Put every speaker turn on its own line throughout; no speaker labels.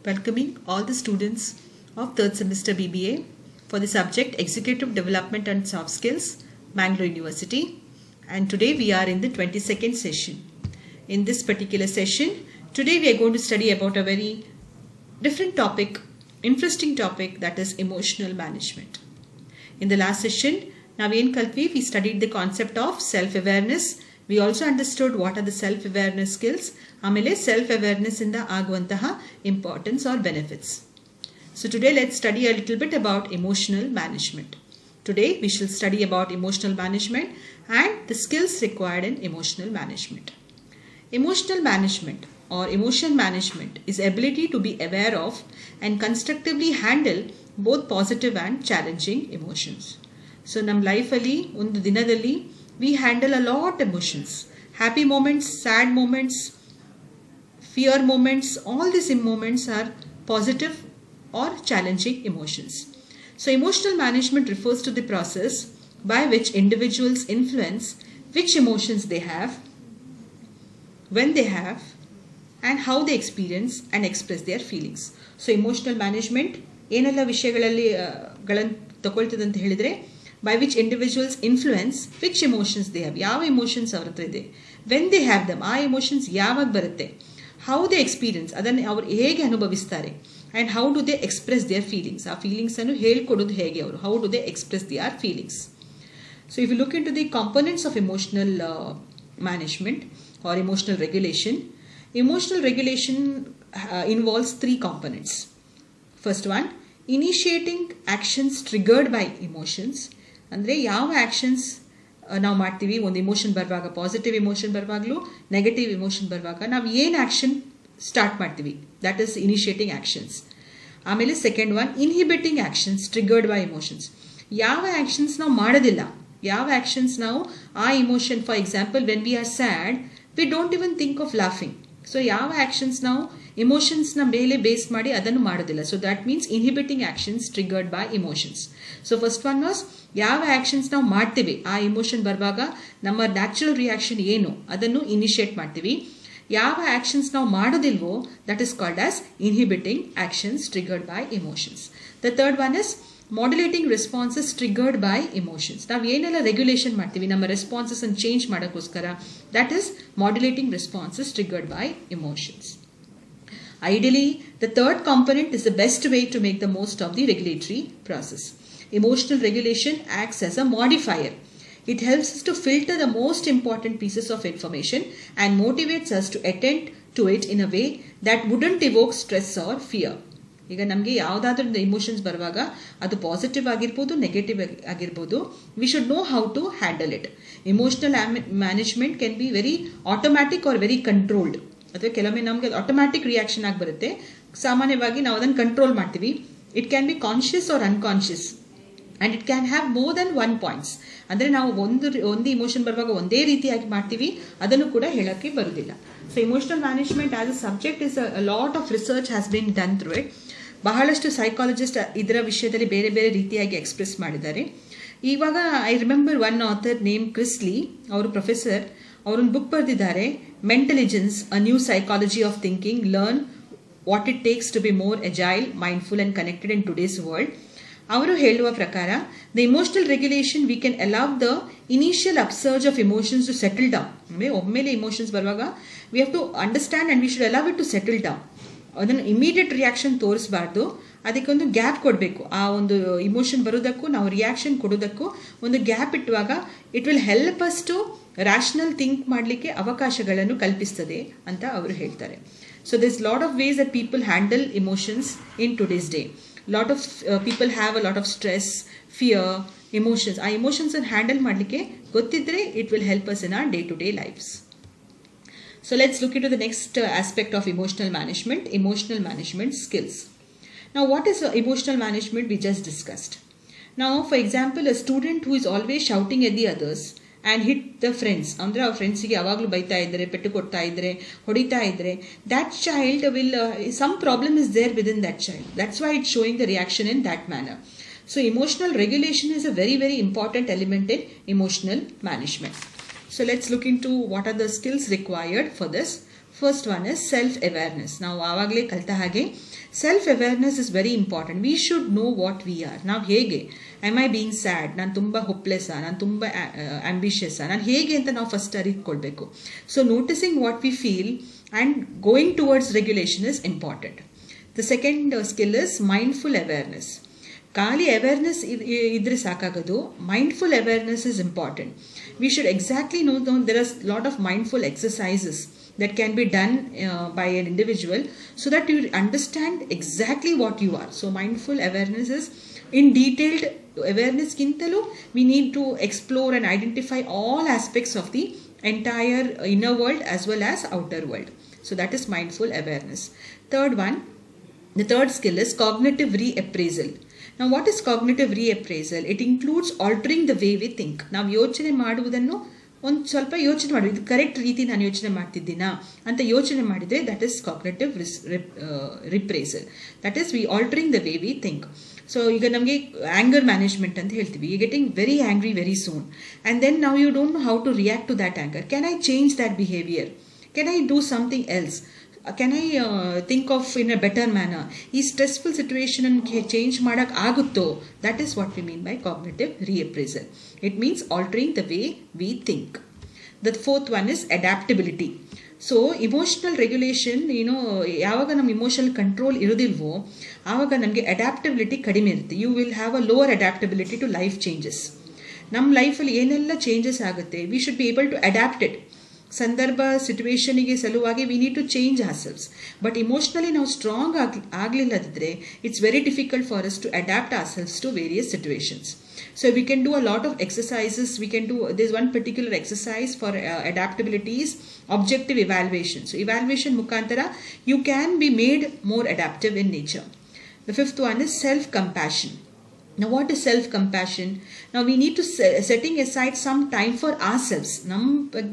welcoming all the students of 3rd semester BBA for the subject Executive Development and Soft Skills, Bangalore University. And today we are in the 22nd session. In this particular session, today we are going to study about a very different topic, interesting topic, that is emotional management. In the last session, Naveen Kalpi, we studied the concept of self-awareness. We also understood what are the self-awareness skills. Amele self-awareness in the aguvantaha importance or benefits. So today let's study a little bit about emotional management. Today we shall study about emotional management and the skills required in emotional management. Emotional management or emotion management is ability to be aware of and constructively handle both positive and challenging emotions. So nam life alli undu dinadalli we handle a lot of emotions. Happy moments, sad moments, fear moments, all these moments are positive or challenging emotions. So emotional management refers to the process by which individuals influence which emotions they have, when they have, and how they experience and express their feelings. So emotional management ಏನೆಲ್ಲ ವಿಷಯಗಳಲ್ಲಿ ತಗೊಳ್ತದೆ ಅಂತ ಹೇಳಿದ್ರೆ, by which individuals influence which emotions they have, ಯಾವ emotions ಅವ್ರ ಹತ್ರ ಇದೆ, when they have them, ಆ emotions ಯಾವಾಗ ಬರುತ್ತೆ, how they experience, ಅದನ್ನು ಅವರು ಹೇಗೆ ಅನುಭವಿಸ್ತಾರೆ, and how do they express their feelings, ಆ feelings ಅನ್ನು ಹೇಳ್ಕೊಡೋದು ಹೇಗೆ ಅವರು, how do they express their feelings. So if you look into the components of emotional management or emotional regulation involves three components. First one, initiating actions triggered by emotions. ಅಂದರೆ ಯಾವ actions ನಾವು ಮಾಡ್ತೀವಿ, ಒಂದು emotion ಬರುವಾಗ, positive emotion ಬರುವಾಗಲೂ negative emotion ಬರುವಾಗ ನಾವು ಏನು ಆ್ಯಕ್ಷನ್ ಸ್ಟಾರ್ಟ್ ಮಾಡ್ತೀವಿ, ದಟ್ ಈಸ್ ಇನಿಷಿಯೇಟಿಂಗ್ ಆ್ಯಕ್ಷನ್ಸ್. ಆಮೇಲೆ second one, inhibiting actions triggered by emotions. ಯಾವ ಆ್ಯಕ್ಷನ್ಸ್ ನಾವು ಮಾಡೋದಿಲ್ಲ, ಯಾವ ಆ್ಯಕ್ಷನ್ಸ್ ನಾವು ಆ emotion, for example when we are sad we don't even think of laughing. So ಯಾವ ಆ್ಯಕ್ಷನ್ಸ್ ನಾವು ಇಮೋಷನ್ಸ್ನ ಮೇಲೆ ಬೇಸ್ ಮಾಡಿ ಅದನ್ನು ಮಾಡೋದಿಲ್ಲ. So that means inhibiting actions triggered by emotions. So first one was ಯಾವ ಆ್ಯಕ್ಷನ್ಸ್ ನಾವು ಮಾಡ್ತೀವಿ, ಆ ಇಮೋಷನ್ ಬರುವಾಗ ನಮ್ಮ ನ್ಯಾಚುರಲ್ ರಿಯಾಕ್ಷನ್ ಏನು ಅದನ್ನು ಇನಿಷಿಯೇಟ್ ಮಾಡ್ತೀವಿ. ಯಾವ ಆ್ಯಕ್ಷನ್ಸ್ ನಾವು ಮಾಡೋದಿಲ್ವೋ that is called as inhibiting actions triggered by emotions. The third one is modulating responses triggered by emotions. ನಾವು ಏನೆಲ್ಲ ರೆಗ್ಯುಲೇಷನ್ ಮಾಡ್ತೀವಿ ನಮ್ಮ ರೆಸ್ಪಾನ್ಸಸ್ ಅನ್ನು ಚೇಂಜ್ ಮಾಡೋಕ್ಕೋಸ್ಕರ, that is modulating responses triggered by emotions. Ideally, the third component is the best way to make the most of the regulatory process. Emotional regulation acts as a modifier. It helps us to filter the most important pieces of information and motivates us to attend to it in a way that wouldn't evoke stress or fear. ಈಗ ನಮಗೆ ಯಾವುದಾದ್ರೂ emotions ಬರುವಾಗ ಅದು positive ಆಗಿರ್ಬೋದು, negative ಆಗಿರ್ಬೋದು, we should know how to handle it. Emotional management can be very automatic or very controlled. ಅಥವಾ ಕೆಲವೊಮ್ಮೆ ನಮಗೆ ಆಟೋಮ್ಯಾಟಿಕ್ ರಿಯಾಕ್ಷನ್ ಆಗಿ ಬರುತ್ತೆ, ಸಾಮಾನ್ಯವಾಗಿ ನಾವು ಅದನ್ನು ಕಂಟ್ರೋಲ್ ಮಾಡ್ತೀವಿ. It can be conscious or unconscious and it can have more than one points. ಅಂದರೆ ನಾವು ಒಂದು ಇಮೋಷನ್ ಬರುವಾಗ ಒಂದೇ ರೀತಿಯಾಗಿ ಮಾಡ್ತೀವಿ, ಅದನ್ನು ಕೂಡ ಹೇಳೋಕ್ಕೆ ಬರುವುದಿಲ್ಲ. So emotional management as a subject is a lot of research has been done through it. ಬಹಳಷ್ಟು ಸೈಕಾಲಜಿಸ್ಟ್ ಇದರ ವಿಷಯದಲ್ಲಿ ಬೇರೆ ಬೇರೆ ರೀತಿಯಾಗಿ ಎಕ್ಸ್ಪ್ರೆಸ್ ಮಾಡಿದ್ದಾರೆ. ಇವಾಗ I remember one author name Chris Lee, ಅವರು ಪ್ರೊಫೆಸರ್, ಅವರೊಂದು ಬುಕ್ ಬರೆದಿದ್ದಾರೆ, mentalligence, a new psychology of thinking, learn what it takes to be more agile, mindful and connected in today's world. ಅವರು ಹೇಳುವ ಪ್ರಕಾರ the emotional regulation we can allow the initial upsurge of emotions to settle down. ಅಂದರೆ ಒಮ್ಮೆಲೆ emotions ಬರುವಾಗ we have to understand and we should allow it to settle down. ಅದನ್ನು immediate reaction ತೋರಿಸಬಾರ್ದು, ಅದಕ್ಕೊಂದು gap ಕೊಡಬೇಕು. ಆ ಒಂದು ಇಮೋಷನ್ ಬರೋದಕ್ಕೂ ನಾವು ರಿಯಾಕ್ಷನ್ ಕೊಡೋದಕ್ಕೂ ಒಂದು ಗ್ಯಾಪ್ ಇಟ್ಟುವಾಗ it will help us to rational think ಮಾಡಲಿಕ್ಕೆ ಅವಕಾಶಗಳನ್ನು ಕಲ್ಪಿಸ್ತದೆ ಅಂತ ಅವರು ಹೇಳ್ತಾರೆ. So this lot of ways that people handle emotions in today's day. Lot of people have a lot of stress, fear, emotions. ಆ ಇಮೋಷನ್ಸನ್ನು ಹ್ಯಾಂಡಲ್ ಮಾಡಲಿಕ್ಕೆ ಗೊತ್ತಿದ್ದರೆ it will help us in our day to day lifes. So let's look into the next aspect of emotional management skills. Now what is emotional management we just discussed. Now for example, a student who is always shouting at the others and hit the friends, ಅಂದರೆ ಅವ್ರ ಫ್ರೆಂಡ್ಸಿಗೆ ಯಾವಾಗಲೂ ಬೈತಾ ಇದ್ದರೆ, ಪೆಟ್ಟು ಕೊಡ್ತಾ ಇದ್ದರೆ, ಹೊಡಿತಾ ಇದ್ದರೆ, that child will, some problem is there within that child. That's why it's showing the reaction in that manner. So emotional regulation is a very, very important element in emotional management. So let's look into what are the skills required for this. First one is self-awareness. Now, avagale kalta hage, self-awareness is very important. We should know what we are. Now, hege, am I being sad? Nan tumba hopeless, nan tumba ambitious, nan hege anta now first arikolbeku. So, noticing what we feel and going towards regulation is important. The second skill is mindful awareness. Kali awareness idre sakagadu, mindful awareness is important. We should exactly know there are a lot of mindful exercises that can be done by an individual so that you understand exactly what you are. So mindful awareness is in detailed awareness kintalu, we need to explore and identify all aspects of the entire inner world as well as outer world. So that is mindful awareness. The third skill is cognitive reappraisal. Now, what is cognitive reappraisal? It includes altering the way we think. Now, ಯೋಚನೆ ಮಾಡುವುದನ್ನು ಒಂದು ಸ್ವಲ್ಪ ಯೋಚನೆ ಮಾಡಿ, ಇದು correct ರೀತಿ ನಾನು ಯೋಚನೆ ಮಾಡ್ತಿದ್ದೀನಾ ಅಂತ ಯೋಚನೆ ಮಾಡಿದರೆ that is cognitive reappraisal. That is we altering the way we think. So ಈಗ ನಮಗೆ ಆಂಗರ್ ಮ್ಯಾನೇಜ್ಮೆಂಟ್ ಅಂತ ಹೇಳ್ತೀವಿ. You getting very angry very soon and then ನಾವು you don't know how to react to that anger. Can I change that behaviour? Can I do something else? Can I think of in a better manner? Is stressful situation and change madak agutto? That is what we mean by cognitive reappraisal. It means altering the way we think. The fourth one is adaptability. So emotional regulation, yavaga nam emotional control irudilvo, avaga namge adaptability kadime irutte. You will have a lower adaptability to life changes. Nam life alli enella changes agutte, we should be able to adapt it. ಸಂದರ್ಭ ಸಿಚುವೇಶನಿಗೆ ಸಲುವಾಗಿ we need to change ourselves. But emotionally ನಾವು strong ಆಗಲಿಲ್ಲದಿದ್ದರೆ it's very difficult for us to adapt ourselves to various situations. So we can do a lot of exercises. We can do this one particular exercise for adaptabilities, objective evaluation. So evaluation ಮುಖಾಂತರ you can be made more adaptive in nature. The fifth one is self compassion. Now, what is self-compassion? Now, we need to setting aside some time for ourselves.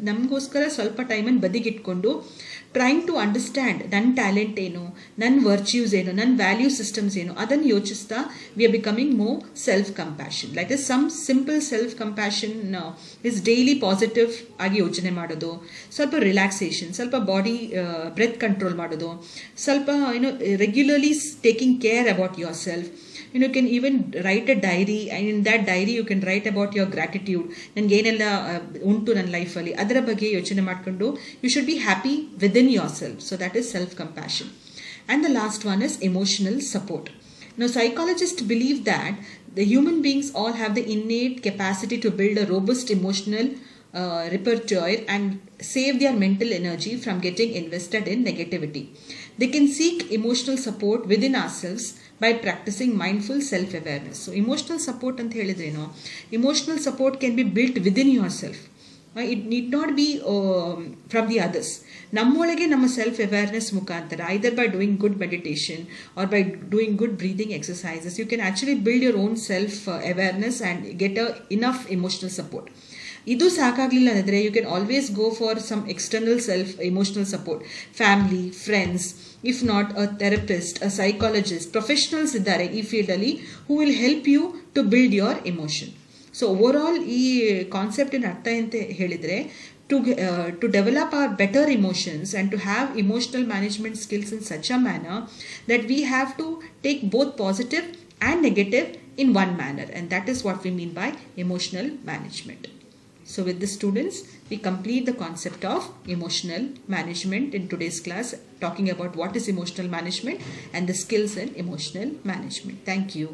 Namgoskara swalpa time and badigitkondu trying to understand nan talent eno, nan virtues eno, nan value systems eno, adan yochista we are becoming more self-compassion. Like this, some simple self-compassion is daily positive agi yochane madodu, swalpa relaxation, swalpa body breath control madodu, swalpa regularly taking care about yourself. You can even write a diary, and in that diary you can write about your gratitude. Nange enella untu ನನ್ನ ಲೈಫಲ್ಲಿ ಅದರ ಬಗ್ಗೆ ಯೋಚನೆ ಮಾಡಿಕೊಂಡು you should be happy within yourself. So that is self-compassion. And the last one is emotional support. Now, psychologists believe that the human beings all have the innate capacity to build a robust emotional repertoire and save their mental energy from getting invested in negativity. They can seek emotional support within ourselves by practicing mindful self-awareness. So, emotional support anta helidreno, emotional support can be built within yourself. It need not be from the others. Nammolage nama self-awareness mukantara, either by doing good meditation or by doing good breathing exercises, you can actually build your own self-awareness and get enough emotional support. ಇದು ಸಾಕಾಗಲಿಲ್ಲ ಅಂದರೆ you can always go for some external emotional support, family, friends, if not a therapist, a psychologist, professionals ಇದ್ದಾರೆ ಈ ಫೀಲ್ಡಲ್ಲಿ who will help you to build your emotion. So overall ಈ ಕಾನ್ಸೆಪ್ಟಿನ ಅರ್ಥ ಅಂತ ಹೇಳಿದರೆ to develop our better emotions and to have emotional management skills in such a manner that we have to take both positive and negative in one manner, and that is what we mean by emotional management. So with the students, we complete the concept of emotional management in today's class, talking about what is emotional management and the skills in emotional management. Thank you.